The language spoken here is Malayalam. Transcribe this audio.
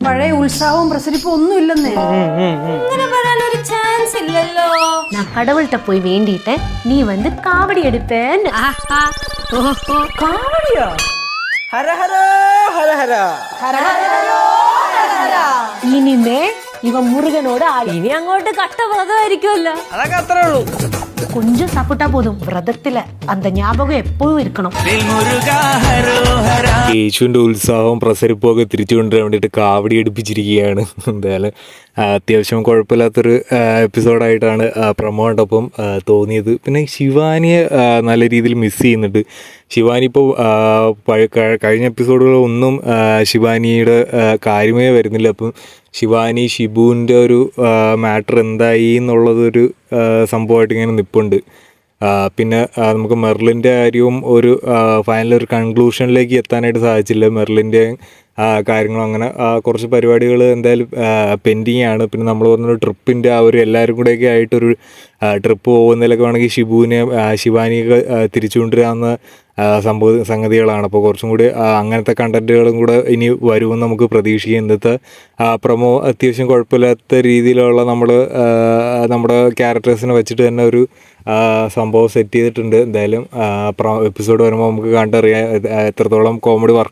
പഴയ ഉത്സാഹവും പ്രസരിപ്പും ഒന്നും ഇല്ലെന്നേ. അങ്ങനെ വരാനൊരു ചാൻസ് ഇല്ലല്ലോ. நான் கடவுள்கிட்ட போய் வேண்டிட்டு நீ வந்து காவடி எடுப்பேன்னு. കാവടിയോ? ഹര ഹര ഹര ഹര ഹര ഹര ഹരോ, ഹര ഹര. இனிமே இவன் முருகனோட ஆளு. ഇനി അങ്ങോട്ട് കട്ടവ്രതമായിരിക്കുമല്ലോ. അതൊക്കെ അത്രേ ഉള്ളൂ. கொஞ்சம் சாப்பிட்டா போதும், விரதத்துல அந்த ஞாபகம் எப்பவும் இருக்கணும். യേശുവിൻ്റെ ഉത്സാഹവും പ്രസരിപ്പും ഒക്കെ തിരിച്ചു കൊണ്ടുവരാൻ വേണ്ടിയിട്ട് കാവടി എടുപ്പിച്ചിരിക്കുകയാണ്. എന്തായാലും അത്യാവശ്യം കുഴപ്പമില്ലാത്തൊരു എപ്പിസോഡായിട്ടാണ് പ്രമോ കണ്ടപ്പം തോന്നിയത്. പിന്നെ ശിവാനിയെ നല്ല രീതിയിൽ മിസ് ചെയ്യുന്നുണ്ട്. ശിവാനി ഇപ്പോൾ കഴിഞ്ഞ എപ്പിസോഡുകളൊന്നും ശിവാനിയുടെ കാര്യമേ വരുന്നില്ല. അപ്പം ശിവാനി ഷിബുവിൻ്റെ ഒരു മാറ്റർ എന്തായി എന്നുള്ളതൊരു സംഭവമായിട്ട് ഇങ്ങനെ നിൽപ്പുണ്ട്. പിന്നെ നമുക്ക് മെർലിൻ്റെ കാര്യവും ഒരു ഫൈനൽ ഒരു കൺക്ലൂഷനിലേക്ക് എത്താനായിട്ട് സാധിച്ചില്ല. മെർലിൻ്റെ കാര്യങ്ങളും അങ്ങനെ കുറച്ച് പരിപാടികൾ എന്തായാലും പെൻഡിങ് ആണ്. പിന്നെ നമ്മൾ പറഞ്ഞൊരു ട്രിപ്പിൻ്റെ ആ ഒരു എല്ലാവരും കൂടെയൊക്കെ ആയിട്ടൊരു ട്രിപ്പ് പോകുന്നതിലൊക്കെ വേണമെങ്കിൽ ശിവാനിയൊക്കെ തിരിച്ചു കൊണ്ടുവരാവുന്ന സംഗതികളാണ്. അപ്പോൾ കുറച്ചും കൂടി അങ്ങനത്തെ കണ്ടൻറ്റുകളും കൂടെ ഇനി വരുമെന്ന് നമുക്ക് പ്രതീക്ഷിക്കാം. ഇന്നത്തെ പ്രമോ അത്യാവശ്യം കുഴപ്പമില്ലാത്ത രീതിയിലുള്ള നമ്മുടെ ക്യാരക്ടേഴ്സിനെ വെച്ചിട്ട് തന്നെ ഒരു സംഭവം സെറ്റ് ചെയ്തിട്ടുണ്ട്. എന്തായാലും എപ്പിസോഡ് വരുമ്പോൾ നമുക്ക് കണ്ടറിയാം എത്രത്തോളം കോമഡി വർക്ക്